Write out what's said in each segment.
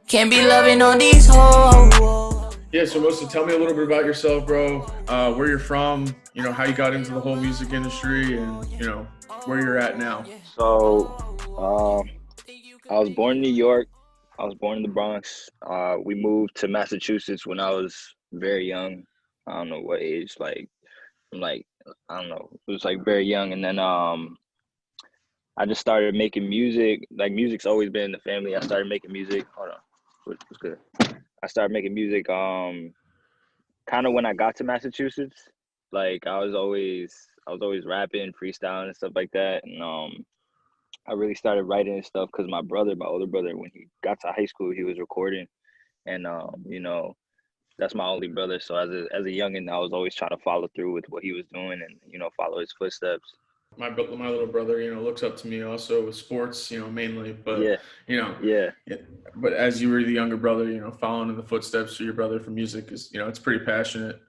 Can't be loving on these hoes. Yeah, so Mosa, tell me a little bit about yourself, bro. Where you're from, how you got into the whole music industry, and where you're at now. So, I was born in New York. I was born in the Bronx. We moved to Massachusetts when I was very young. I don't know what age, I'm like, I don't know. It was like very young. And then I just started making music. Like music's always been in the family. I started making music. Hold on. What's good? I started making music kind of when I got to Massachusetts. Like I was always rapping, freestyling and stuff like that. And I really started writing and stuff because my brother, my older brother, when he got to high school, he was recording, and that's my only brother. So as a youngin, I was always trying to follow through with what he was doing and follow his footsteps. My little brother, looks up to me also with sports, mainly. But Yeah, you know, yeah. yeah, but as you were the younger brother, following in the footsteps of your brother for music is, it's pretty passionate.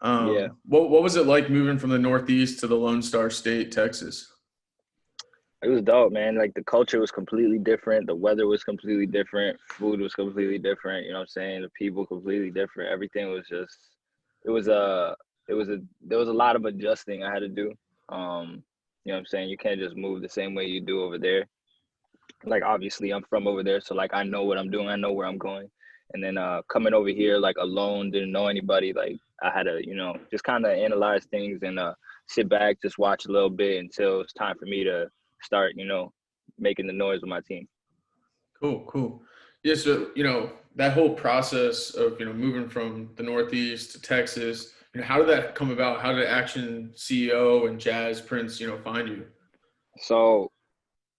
Yeah. What was it like moving from the Northeast to the Lone Star State, Texas? It was dope, man. Like the culture was completely different. The weather was completely different. Food was completely different. You know what I'm saying? The people completely different. Everything was just it was a there was a lot of adjusting I had to do. You know what I'm saying? You can't just move the same way you do over there. Like obviously I'm from over there, so like I know what I'm doing, I know where I'm going. And then coming over here like alone, didn't know anybody, like I had to, just kind of analyze things and sit back, just watch a little bit until it's time for me to start, making the noise with my team. Cool, cool. Yeah, so that whole process of moving from the Northeast to Texas, how did that come about? How did Action CEO and Jas Prince, find you? So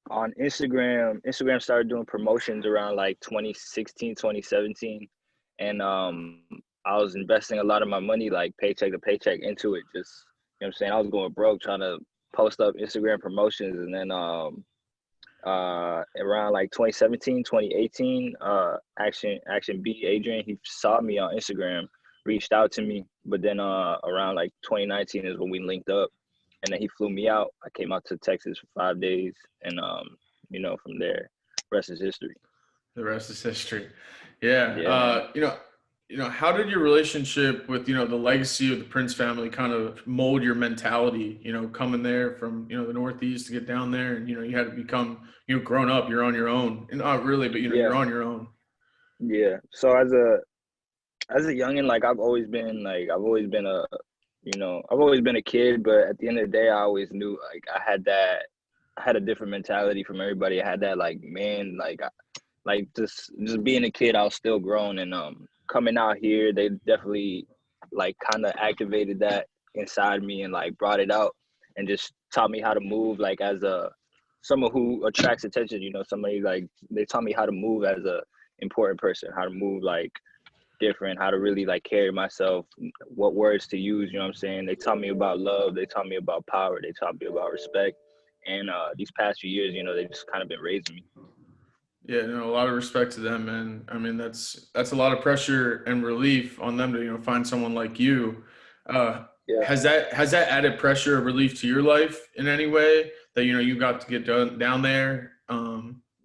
on Instagram started doing promotions around like 2016, 2017. And I was investing a lot of my money, like paycheck to paycheck, into it. Just, you know what I'm saying? I was going broke trying to post up Instagram promotions. And then around like 2017, 2018, Action B, Adrian, he saw me on Instagram, reached out to me. But then around like 2019 is when we linked up, and then he flew me out. I came out to Texas for 5 days, and from there, rest is history. The rest is history. Yeah. Yeah, man. How did your relationship with, the legacy of the Prince family kind of mold your mentality, coming there from, the Northeast to get down there, and, you had to become, grown up, you're on your own, and not really, but, Yeah, you're on your own. yeah. So as a youngin, like I've always been a kid, but at the end of the day, I always knew like I had a different mentality from everybody. I had that like man, like just being a kid, I was still growing, and coming out here, they definitely like kind of activated that inside me and like brought it out and just taught me how to move like as a someone who attracts attention. Somebody like they taught me how to move as a important person, how to move like different, how to really like carry myself, what words to use. You know what I'm saying? They taught me about love. They taught me about power. They taught me about respect. And these past few years, they just kind of been raising me. Yeah, a lot of respect to them, man. I mean, that's a lot of pressure and relief on them to, find someone like you. Yeah. Has that added pressure or relief to your life in any way that you got to get down there?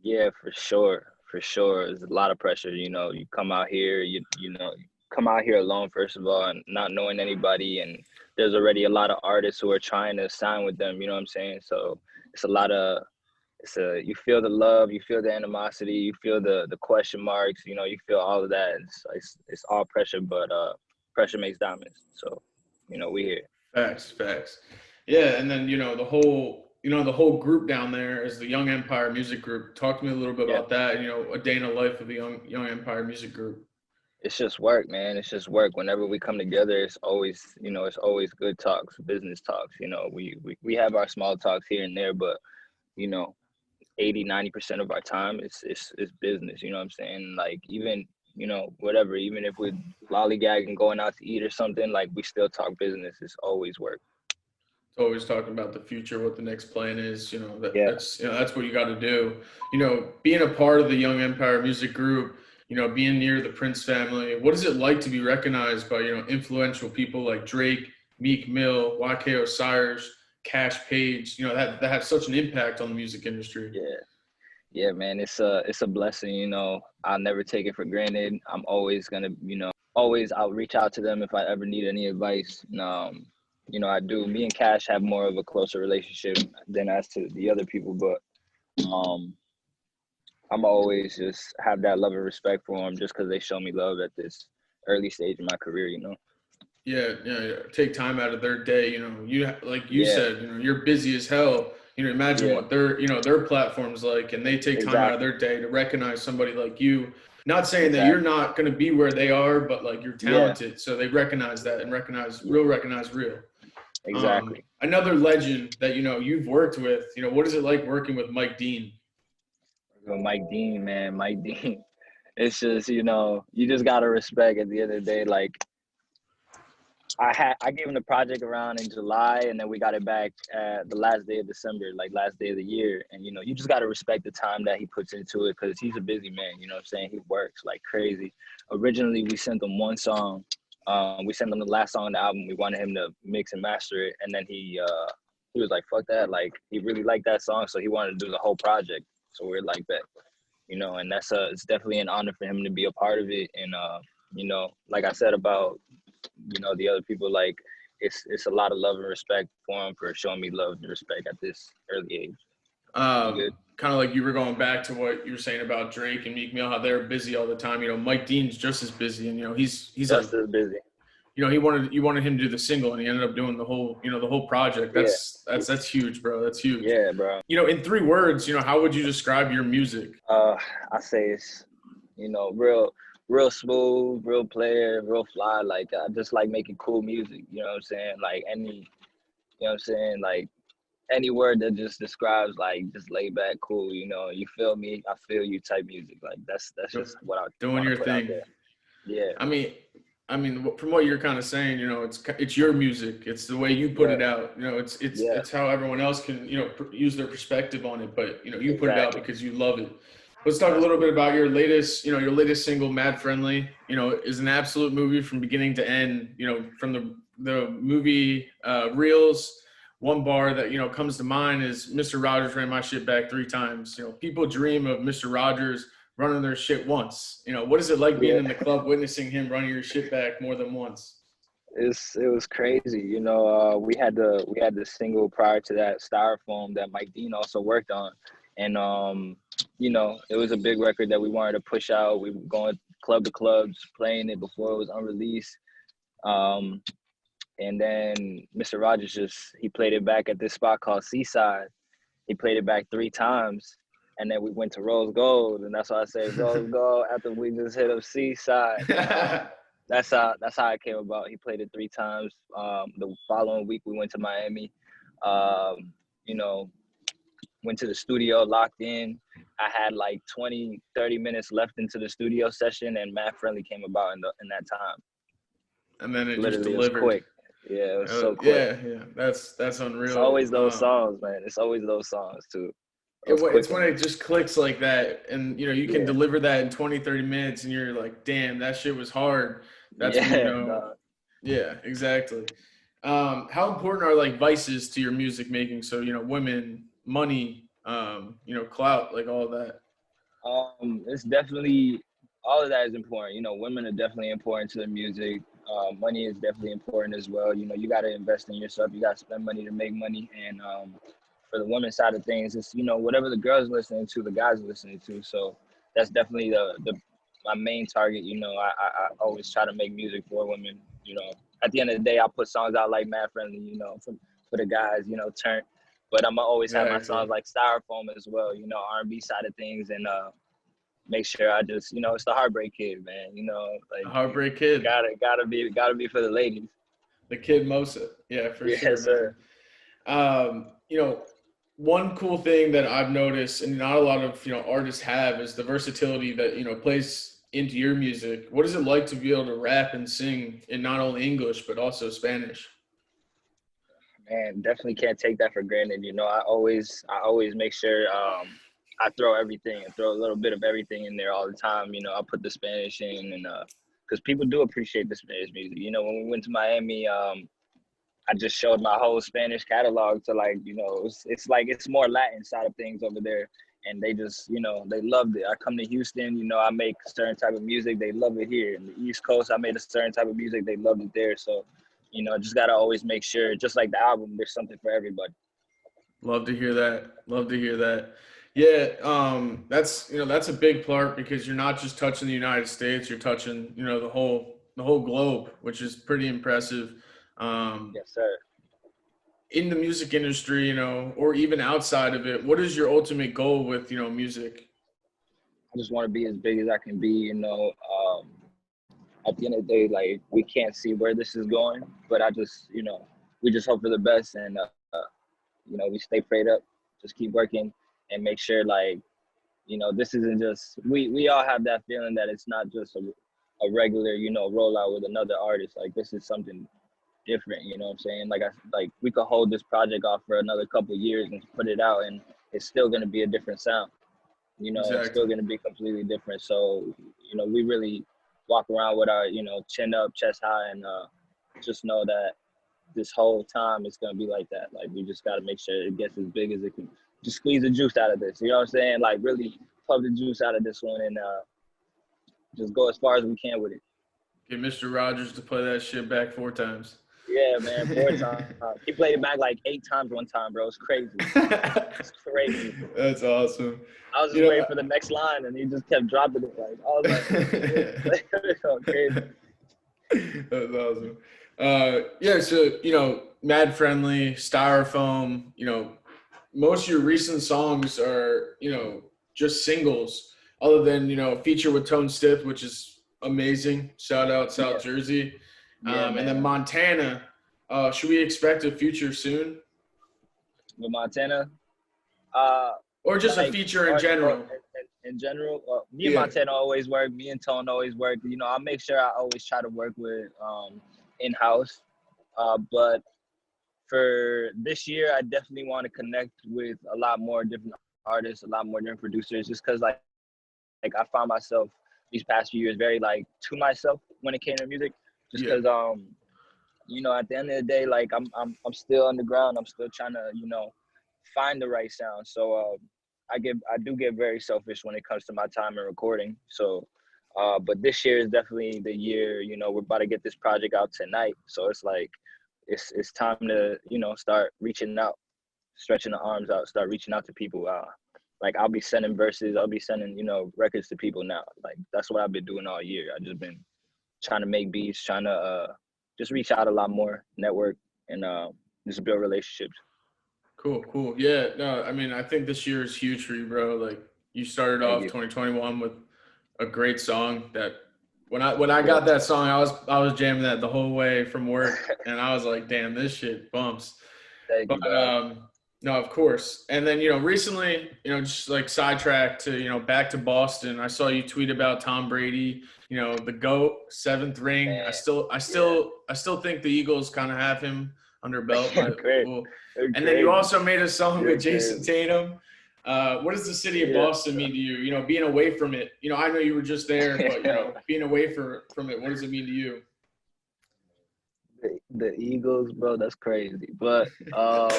Yeah, for sure. For sure. There's a lot of pressure. You come out here, you come out here alone, first of all, and not knowing anybody. And there's already a lot of artists who are trying to sign with them. You know what I'm saying? So it's a lot of, you feel the love, you feel the animosity, you feel the question marks, you feel all of that. It's all pressure, but pressure makes diamonds. So, we here. Facts, facts. Yeah, and then the whole group down there is the Young Empire Music Group. Talk to me a little bit Yeah. about that. A day in the life of the Young Empire Music Group. It's just work, man. It's just work. Whenever we come together, it's always good talks, business talks. We have our small talks here and there, but you know, 80-90% of our time is business. You know what I'm saying? Like even, whatever, even if we're lollygagging, going out to eat or something, like we still talk business. It's always work. Always talking about the future, what the next plan is. Yeah. That's what you got to do. Being a part of the Young Empire Music Group. Being near the Prince family. What is it like to be recognized by influential people like Drake, Meek Mill, YK Osiris, Kaash Paige? That have such an impact on the music industry. Yeah. Yeah, man, it's a blessing, you know. I'll never take it for granted. I'm always gonna, you know, always I'll reach out to them if I ever need any advice. You know, I do. Me and Kaash have more of a closer relationship than as to the other people, but um, I'm always just have that love and respect for them just because they show me love at this early stage in my career, you know. Yeah, yeah, yeah. Take time out of their day. You know, you like you Yeah, said, you know, you're busy as hell. You know, imagine yeah, what their, you know, their platforms like, and they take time out of exactly, their day to recognize somebody like you. Not saying that you're exactly. not going to be where they are, but like you're Yeah, talented, so they recognize that and yeah, recognize real. exactly. Another legend that you know you've worked with. You know, what is it like working with Mike Dean? Well, Mike Dean, man, Mike Dean. It's just, you know, you just gotta respect at the end of the day. Like I gave him the project around in July, and then we got it back at the last day of December, like last day of the year. And you know, you just gotta respect the time that he puts into it because he's a busy man. You know what I'm saying? He works like crazy. Originally, we sent him one song. We sent him the last song on the album. We wanted him to mix and master it, and then he was like, "Fuck that!" Like he really liked that song, so he wanted to do the whole project. So we're like that, you know. And that's it's definitely an honor for him to be a part of it. And you know, like I said about, you know, the other people, like it's a lot of love and respect for him for showing me love and respect at this early age. I'm good. Kind of like you were going back to what you were saying about Drake and Meek Mill, how they're busy all the time. You know, Mike Dean's just as busy, and you know, he's like, Just as busy. you know, you wanted him to do the single, and he ended up doing the whole, you know, the whole project. Yeah, That's huge, bro. That's huge. yeah, bro. You know, in 3 words, you know, how would you describe your music? I say it's, you know, real smooth, real player, real fly. Like I just like making cool music. You know what I'm saying? Like you know what I'm saying? Like any word that just describes like just laid back, cool. You know, you feel me, I feel you type music. Like that's just what I Doing want to your put out thing. there. Yeah, I mean, from what you're kind of saying, you know, it's your music. It's the way you put yeah, it out. You know, yeah. it's how everyone else can, you know, use their perspective on it. But you know, you put it out Exactly. because you love it. Let's talk a That's little it. bit about your latest, you know, your latest single, "Mad Friendly." You know, is an absolute movie from beginning to end. You know, from the movie reels. One bar that you know comes to mind is "Mr. Rogers ran my shit back 3 times." You know, people dream of Mr. Rogers running their shit once. You know, what is it like being Yeah. in the club witnessing him running your shit back more than once? It was crazy. You know, we had the single prior to that, Styrofoam, that Mike Dean also worked on. And you know, it was a big record that we wanted to push out. We were going club to clubs, playing it before it was unreleased. Um, and then Mr. Rogers he played it back at this spot called Seaside. He played it back 3 times. And then we went to Rose Gold, and that's why I say Rose Gold after we just hit up Seaside. And that's how it came about. He played it 3 times. The following week we went to Miami. You know, went to the studio, locked in. I had like 20, 30 minutes left into the studio session, and Matt Friendly came about in that time. And then it just Literally, it was delivered. quick. Yeah, it was so quick. Yeah, yeah, that's It's unreal. always those songs, man. It's always those songs too. Those It's quick when ones. it just clicks like that, and you know you can Yeah, deliver that in 20, 30 minutes, and you're like, damn, that shit was hard. That's when you yeah, know. no. Yeah, exactly. How important are like vices to your music making? So you know, women, money, you know, clout, like all of that. It's definitely all of that is important. You know, women are definitely important to the music. Money is definitely important as well. You know, you got to invest in yourself. You got to spend money to make money. And for the women side of things, it's, you know, whatever the girls listening to, the guys are listening to. So that's definitely the my main target. You know, I always try to make music for women. You know, at the end of the day, I put songs out like Mad Friendly. You know, for the guys. You know, turn. But I'm going to always have my Exactly. songs like Styrofoam as well. You know, R&B side of things, and make sure I just, you know, it's the Heartbreak Kid, man. You know, The like Heartbreak Kid, gotta be for the ladies. the kid Mosa. Yeah, for sure, Yes, man. sir. You know, one cool thing that I've noticed, and not a lot of you know artists have, is the versatility that you know plays into your music. What is it like to be able to rap and sing in not only English but also Spanish? Man, definitely can't take that for granted. You know, I always make sure I throw everything and throw a little bit of everything in there all the time. You know, I put the Spanish in, and because people do appreciate the Spanish music. You know, when we went to Miami, I just showed my whole Spanish catalog to, like, you know, it's like it's more Latin side of things over there. and they just, they loved it. I come to Houston, I make a certain type of music, they love it here. In the East Coast, I made a certain type of music, they loved it there. So, just gotta always make sure, just like the album, there's something for everybody. Love to hear that. Love to hear that. Yeah, that's a big part because you're not just touching the United States, you're touching, the whole globe, which is pretty impressive. Yes, sir. In the music industry, or even outside of it, what is your ultimate goal with, music? I just want to be as big as I can be, at the end of the day, like, we can't see where this is going, but I just, we just hope for the best, and we stay prayed up, just keep working, and make sure, like, this isn't just, we all have that feeling that it's not just a regular, rollout with another artist. Like, this is something different, you know what I'm saying? Like we could hold this project off for another couple of years and put it out, and it's still going to be a different sound. Exactly. It's still going to be completely different. So, we really walk around with our, chin up, chest high, and just know that this whole time it's going to be like that. Like, we just got to make sure it gets as big as it can. Just squeeze the juice out of this, you know what I'm saying? Like, really pump the juice out of this one, and just go as far as we can with it. Get Mr. Rogers to play that shit back 4 times. Yeah, man, 4 times. He played it back like 8 times one time, bro. It's crazy. It's crazy. That's awesome. I was just waiting for the next line, and he just kept dropping it. Like, I was like, crazy. That's awesome. Yeah, so, Mad Friendly, Styrofoam, most of your recent songs are, just singles, other than, feature with Tone Stith, which is amazing. Shout out South Jersey. And then Montana, should we expect a feature soon? With Montana? Or just a feature in general? In general, me and Montana always work. Me and Tone always work. I make sure I always try to work with in-house. But for this year, I definitely want to connect with a lot more different artists, a lot more different producers, just because like I found myself these past few years very to myself when it came to music. Just because, at the end of the day, like I'm still underground. I'm still trying to, find the right sound. So I do get very selfish when it comes to my time and recording. So, but this year is definitely the year. We're about to get this project out tonight. So it's like it's time to start reaching out, stretching the arms out, start reaching out to people. Like, I'll be sending verses. I'll be sending records to people now. Like, that's what I've been doing all year. I just been trying to make beats, trying to just reach out a lot more, network, and just build relationships. Cool. Yeah, no, I mean, I think this year is huge for you, bro. Like, you started off 2021 with a great song that when I got that song, I was jamming that the whole way from work, and I was like, damn, this shit bumps. Thank you, bro. No, of course. And then, recently, just like sidetracked to, back to Boston. I saw you tweet about Tom Brady, the GOAT, 7th ring. Man, I still think the Eagles kind of have him under belt. But cool. And then you also made a song with Jason Tatum. What does the city of Boston mean to you? Being away from it. I know you were just there, but being away from it, what does it mean to you? The Eagles, bro, that's crazy. But Tom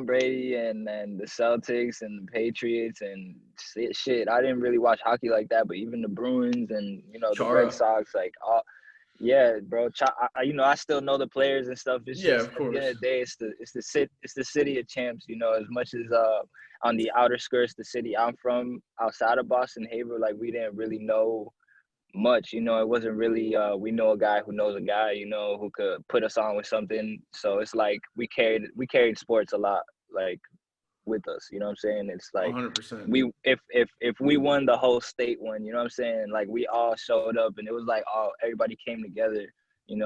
Brady and the Celtics and the Patriots and shit. I didn't really watch hockey like that, but even the Bruins and the Red Sox, like, yeah, bro. I still know the players and stuff. It's just, of course. At the end of the day, it's the city of champs. As much as on the outer skirts, the city I'm from, outside of Boston, Haver, like, we didn't really know much. It wasn't really we know a guy who knows a guy, who could put us on with something. So it's like we carried sports a lot, like, with us. You know what I'm saying? It's like 100%. We if we won, the whole state won. You know what I'm saying? Like, we all showed up, and it was like everybody came together.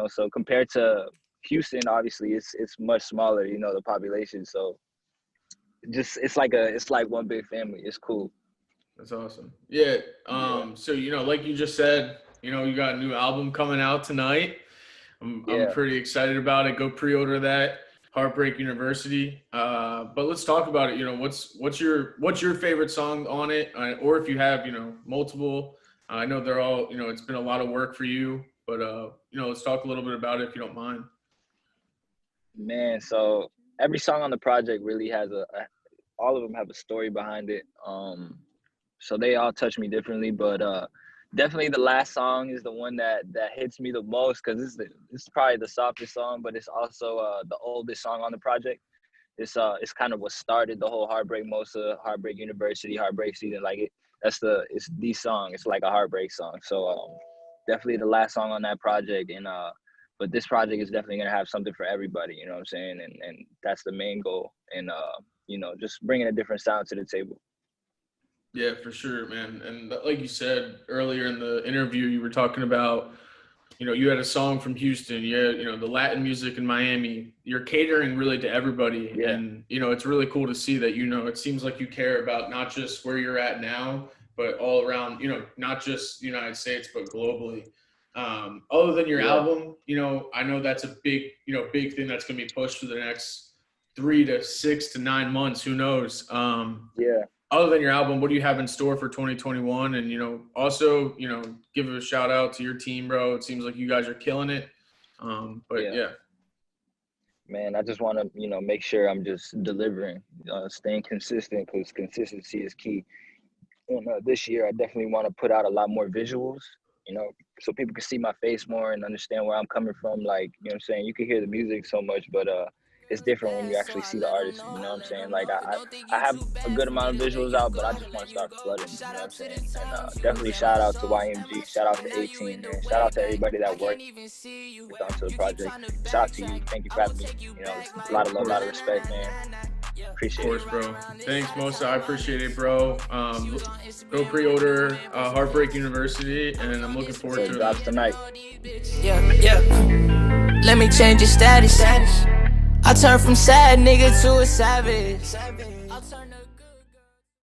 So compared to Houston, obviously it's much smaller. The population. So it's like one big family. It's cool. That's awesome. Yeah. So, like you just said, you got a new album coming out tonight. I'm pretty excited about it. Go pre-order that, Heartbreak University. But let's talk about it. What's your favorite song on it? Or if you have, multiple, I know they're all, it's been a lot of work for you, but, let's talk a little bit about it if you don't mind. Man, so every song on the project really has all of them have a story behind it. So they all touch me differently, but definitely the last song is the one that hits me the most, because it's probably the softest song, but it's also the oldest song on the project. It's kind of what started the whole Heartbreak Mosa, Heartbreak University, Heartbreak season. Like it's the song. It's like a heartbreak song. So definitely the last song on that project, and but this project is definitely gonna have something for everybody. You know what I'm saying? And that's the main goal. And you know, just bringing a different sound to the table. Yeah, for sure, man. And like you said earlier in the interview, you were talking about, you know, you had a song from Houston, you had, you know, the Latin music in Miami. You're catering really to everybody. Yeah. And, you know, it's really cool to see that, you know, it seems like you care about not just where you're at now, but all around, you know, not just the United States, but globally. Other than your album, you know, I know that's a big thing that's going to be pushed for the next 3 to 6 to 9 months. Who knows? Other than your album, what do you have in store for 2021? And, you know, also, you know, give a shout out to your team, bro. It seems like you guys are killing it. But yeah. Man, I just want to, you know, make sure I'm just delivering, staying consistent, because consistency is key. And this year, I definitely want to put out a lot more visuals, you know, so people can see my face more and understand where I'm coming from. Like, you know what I'm saying? You can hear the music so much, but it's different when you actually see the artist, you know what I'm saying? Like, I have a good amount of visuals out, but I just want to start flooding, you know what I'm saying? And definitely shout out to YMG, shout out to 18, man. Shout out to everybody that worked onto the project. Shout out to you. Thank you for having me. You know, it's a lot of love, a lot of respect, man. Appreciate it. Of course, bro. Thanks, Mosa. I appreciate it, bro. Go pre-order Heartbreak University, and I'm looking forward to it. Drops tonight. Yeah. Let me change your status. I turn from sad nigga to a savage.